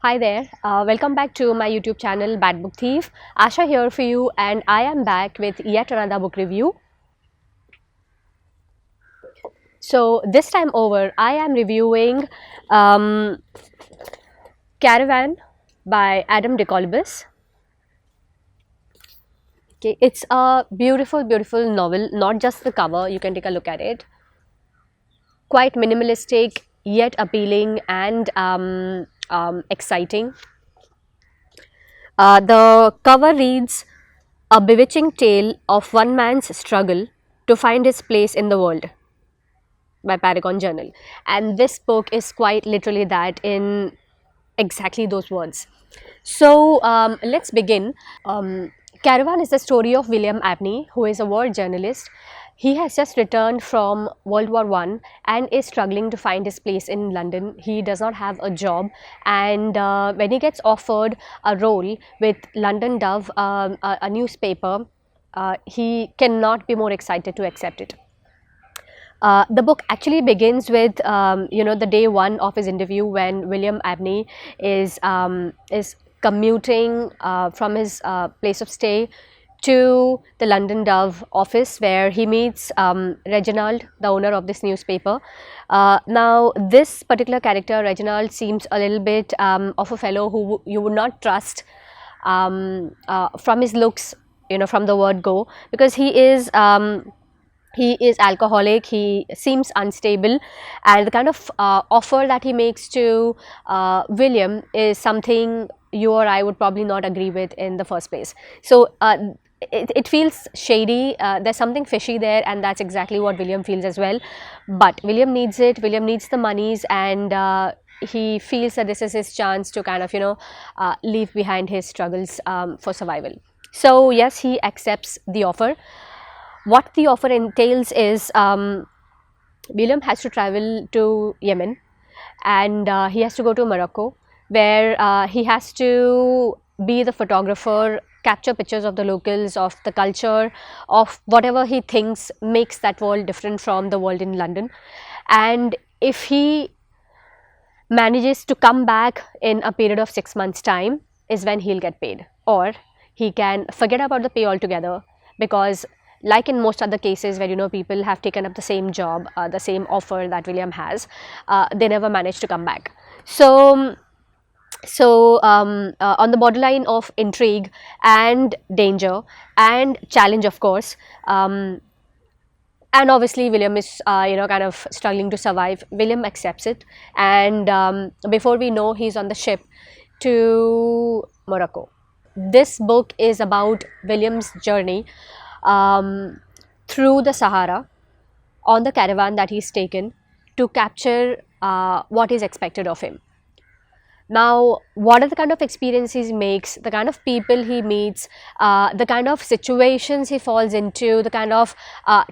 Hi there, welcome back to my YouTube channel Bad Book Thief. Asha here for you, and I am back with yet another book review. So this time over I am reviewing Caravan by Adam de Collibus. Okay, it's a beautiful novel, not just the cover, you can take a look at it. Quite minimalistic yet appealing and exciting. The cover reads, "A bewitching tale of one man's struggle to find his place in the world," by Paragon Journal. And this book is quite literally that, in exactly those words. So let's begin. Caravan is the story of William Abney, who is a war journalist. He has just returned from World War I and is struggling to find his place in London. He does not have a job, and when he gets offered a role with London Dove, a newspaper, he cannot be more excited to accept it. The book actually begins with the day one of his interview, when William Abney is commuting from his place of stay to the London Dove office, where he meets Reginald, the owner of this newspaper. Now this particular character, Reginald, seems a little bit of a fellow who you would not trust from his looks, from the word go, because he is alcoholic, he seems unstable, and the kind of offer that he makes to William is something you or I would probably not agree with in the first place. So it feels shady, there's something fishy there, and that's exactly what William feels as well. But William needs it, William needs the monies, and he feels that this is his chance to kind of leave behind his struggles for survival. So yes, he accepts the offer. What the offer entails is William has to travel to Yemen, and he has to go to Morocco, where he has to be the photographer, capture pictures of the locals, of the culture, of whatever he thinks makes that world different from the world in London. And if he manages to come back in a period of 6 months time, is when he'll get paid, or he can forget about the pay altogether, because like in most other cases where people have taken up the same job, the same offer that William has, they never manage to come back. So on the borderline of intrigue and danger and challenge, of course, and obviously William is kind of struggling to survive. William accepts it, and before we know, he's on the ship to Morocco. This book is about William's journey through the Sahara on the caravan that he's taken to capture what is expected of him. Now, what are the kind of experiences he makes, the kind of people he meets, the kind of situations he falls into, the kind of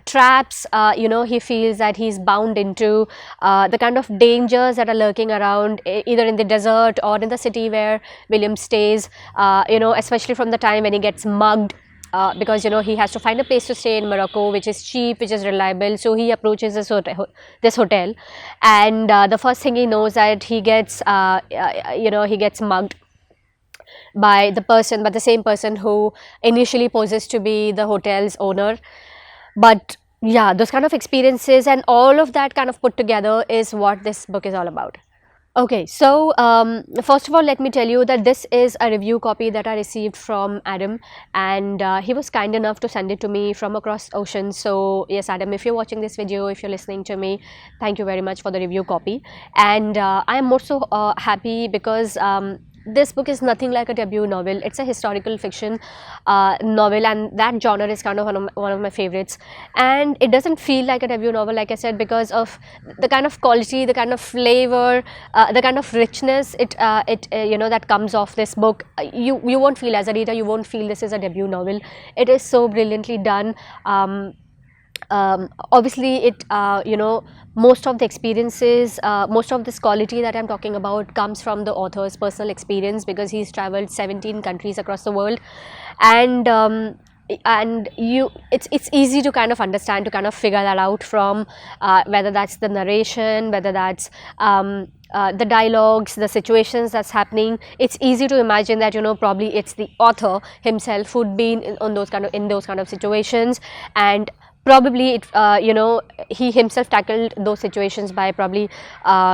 traps he feels that he's bound into, the kind of dangers that are lurking around, either in the desert or in the city where William stays, especially from the time when he gets mugged. Because he has to find a place to stay in Morocco, which is cheap, which is reliable. So he approaches this hotel, and the first thing he knows that he gets he gets mugged by the same person who initially poses to be the hotel's owner. But yeah, those kind of experiences and all of that kind of put together is what this book is all about. Okay, so first of all, let me tell you that this is a review copy that I received from Adam, and he was kind enough to send it to me from across ocean. So yes, Adam, if you're watching this video, if you're listening to me, thank you very much for the review copy. And I am also happy because this book is nothing like a debut novel. It's a historical fiction novel, and that genre is kind of one of my favorites. And it doesn't feel like a debut novel, like I said, because of the kind of quality, the kind of flavor, the kind of richness that comes off this book. You won't feel, as a reader, you won't feel this is a debut novel. It is so brilliantly done. Obviously it most of the experiences, most of this quality that I'm talking about comes from the author's personal experience, because he's traveled 17 countries across the world, and it's easy to kind of understand, to kind of figure that out from whether that's the narration, whether that's the dialogues, the situations that's happening, it's easy to imagine that, you know, probably it's the author himself who'd been on those kind of, in those kind of situations, and probably it, you know, he himself tackled those situations by probably,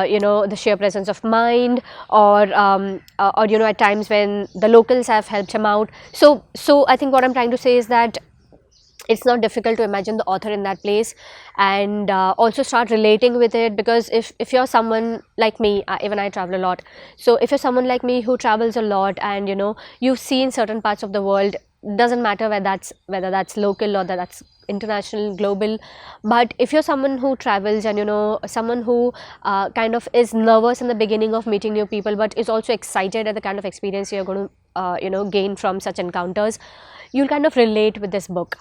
you know, the sheer presence of mind, or you know, at times when the locals have helped him out. So I think what I'm trying to say is that it's not difficult to imagine the author in that place, and also start relating with it, because if you're someone like me, even I travel a lot, so if you're someone like me who travels a lot, and you know, you've seen certain parts of the world, doesn't matter whether that's local or that's international, global, but if you're someone who travels, and you know, someone who kind of is nervous in the beginning of meeting new people, but is also excited at the kind of experience you're going to you know, gain from such encounters, you'll kind of relate with this book.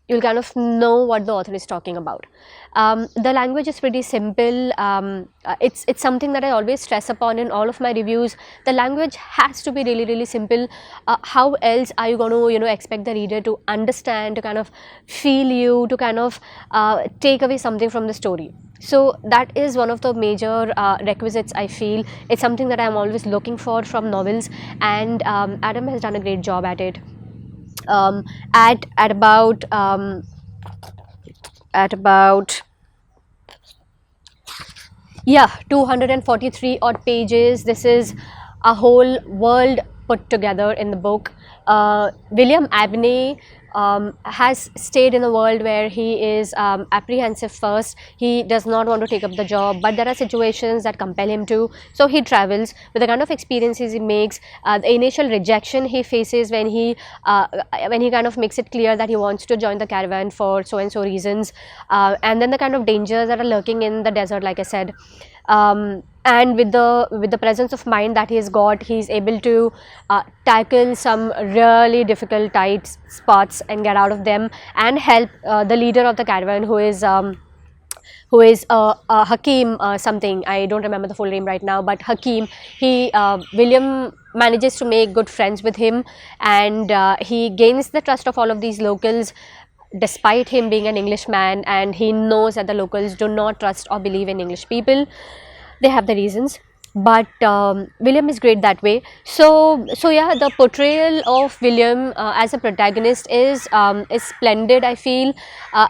You'll kind of know what the author is talking about. The language is pretty simple. It's something that I always stress upon in all of my reviews. The language has to be really simple. How else are you going to, you know, expect the reader to understand, to kind of feel you, to kind of take away something from the story? So that is one of the major requisites, I feel. It's something that I'm always looking for from novels, and Adam has done a great job at it. At about yeah, 243 odd pages. This is a whole world put together in the book. William Abney has stayed in a world where he is apprehensive first. He does not want to take up the job, but there are situations that compel him to. So he travels. With the kind of experiences he makes, the initial rejection he faces when he kind of makes it clear that he wants to join the caravan for so and so reasons, and then the kind of dangers that are lurking in the desert, like I said. And with the presence of mind that he's got, he's able to tackle some really difficult tight spots and get out of them, and help the leader of the caravan, who is Hakim something, I don't remember the full name right now, but Hakim, William manages to make good friends with him, and he gains the trust of all of these locals, despite him being an Englishman, and he knows that the locals do not trust or believe in English people. They have the reasons, but William is great that way. So yeah, the portrayal of William as a protagonist is splendid, I feel.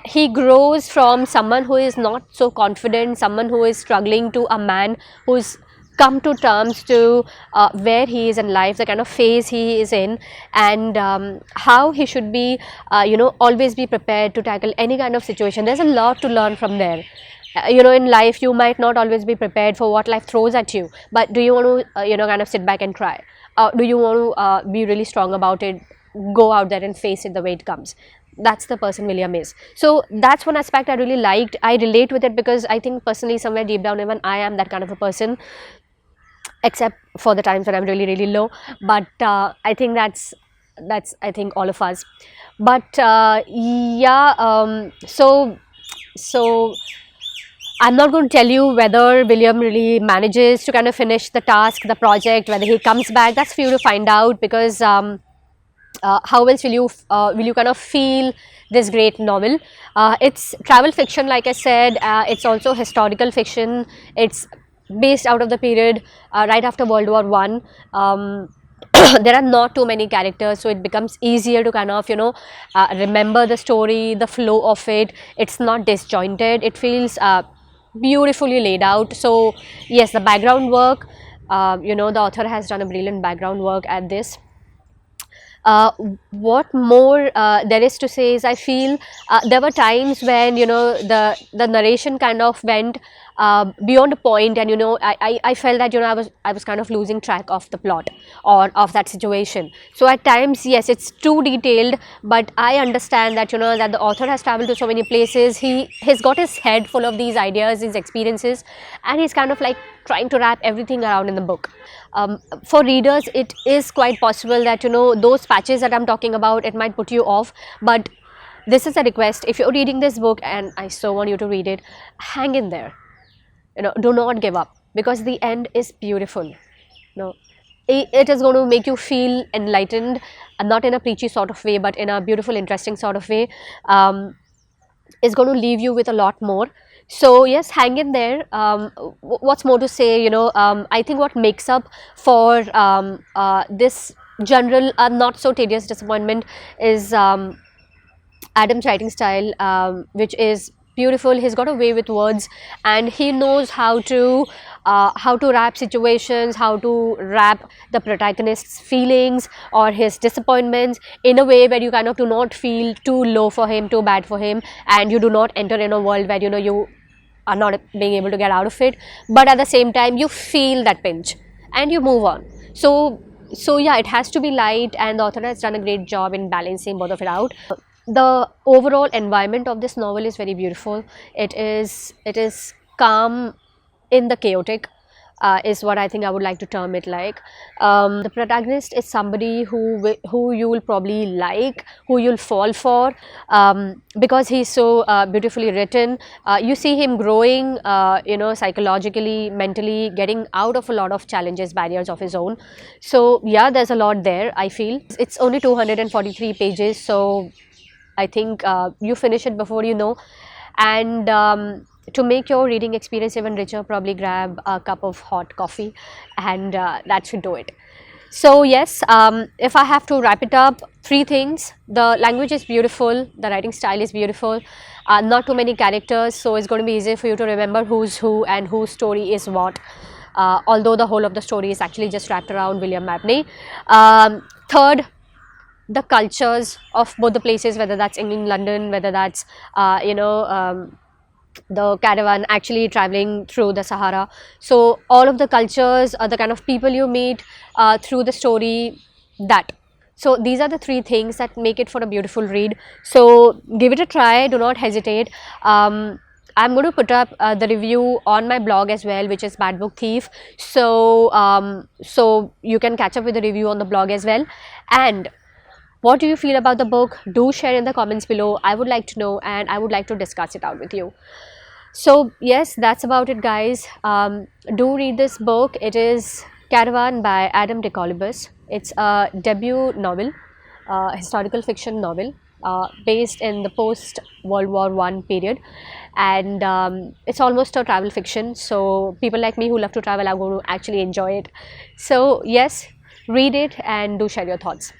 He grows from someone who is not so confident, someone who is struggling, to a man who's come to terms to where he is in life, the kind of phase he is in, and how he should be, you know, always be prepared to tackle any kind of situation. There's a lot to learn from there. You know, in life you might not always be prepared for what life throws at you, but do you want to you know, kind of sit back and cry? Do you want to be really strong about it, go out there and face it the way it comes? That's the person William is. So that's one aspect I really liked. I relate with it because I think personally, somewhere deep down, even I am that kind of a person, except for the times when I'm really low, but I think that's I think all of us. But yeah, so I'm not going to tell you whether William really manages to kind of finish the task, the project, whether he comes back. That's for you to find out, because how else will you kind of feel this great novel? It's travel fiction, like I said. It's also historical fiction. It's based out of the period right after World War I. There are not too many characters, so it becomes easier to kind of, you know, remember the story, the flow of it. It's not disjointed. It feels beautifully laid out. So yes, the background work, you know, the author has done a brilliant background work at this. What more there is to say is, I feel there were times when, you know, the narration kind of went beyond a point, and you know, I felt that, you know, I was kind of losing track of the plot or of that situation. So at times, yes, it's too detailed, but I understand that, you know, that the author has traveled to so many places. He's got his head full of these ideas, these experiences, and he's kind of like trying to wrap everything around in the book. For readers, it is quite possible that, you know, those patches that I'm talking about, it might put you off, but this is a request. If you're reading this book, and I so want you to read it, hang in there. You know, do not give up, because the end is beautiful. You know, it is going to make you feel enlightened, and not in a preachy sort of way, but in a beautiful, interesting sort of way. It's going to leave you with a lot more. So yes, hang in there. What's more to say? I think what makes up for this general not so tedious disappointment is Adam's writing style, which is beautiful. He's got a way with words, and he knows how to wrap situations, how to wrap the protagonist's feelings or his disappointments in a way where you kind of do not feel too low for him, too bad for him, and you do not enter in a world where you are not being able to get out of it. But at the same time, you feel that pinch and you move on. So yeah, it has to be light, and the author has done a great job in balancing both of it out. The overall environment of this novel is very beautiful. It is calm in the chaotic, is what I think I would like to term it like. The protagonist is somebody who you will probably like, who you'll fall for, because he's so beautifully written. You see him growing, psychologically, mentally, getting out of a lot of challenges, barriers of his own. So yeah, there's a lot there, I feel. It's only 243 pages, so I think you finish it before you know. And to make your reading experience even richer, probably grab a cup of hot coffee, and that should do it. So yes, if I have to wrap it up, three things: the language is beautiful, the writing style is beautiful, not too many characters, so it's going to be easy for you to remember who's who and whose story is what. Although the whole of the story is actually just wrapped around William Mabney. Third, the cultures of both the places, whether that's England, London, whether that's the caravan actually traveling through the Sahara. So all of the cultures, the kind of people you meet through the story, that. So these are the three things that make it for a beautiful read. So give it a try, do not hesitate. I'm going to put up the review on my blog as well, which is Bad Book Thief. So you can catch up with the review on the blog as well. And what do you feel about the book? Do share in the comments below. I would like to know, and I would like to discuss it out with you. So yes, that's about it, guys. Do read this book. It is Caravan by Adam de Collibus. It's a debut novel, historical fiction novel, based in the post World War I period, and it's almost a travel fiction. So people like me who love to travel are going to actually enjoy it. So yes, read it and do share your thoughts.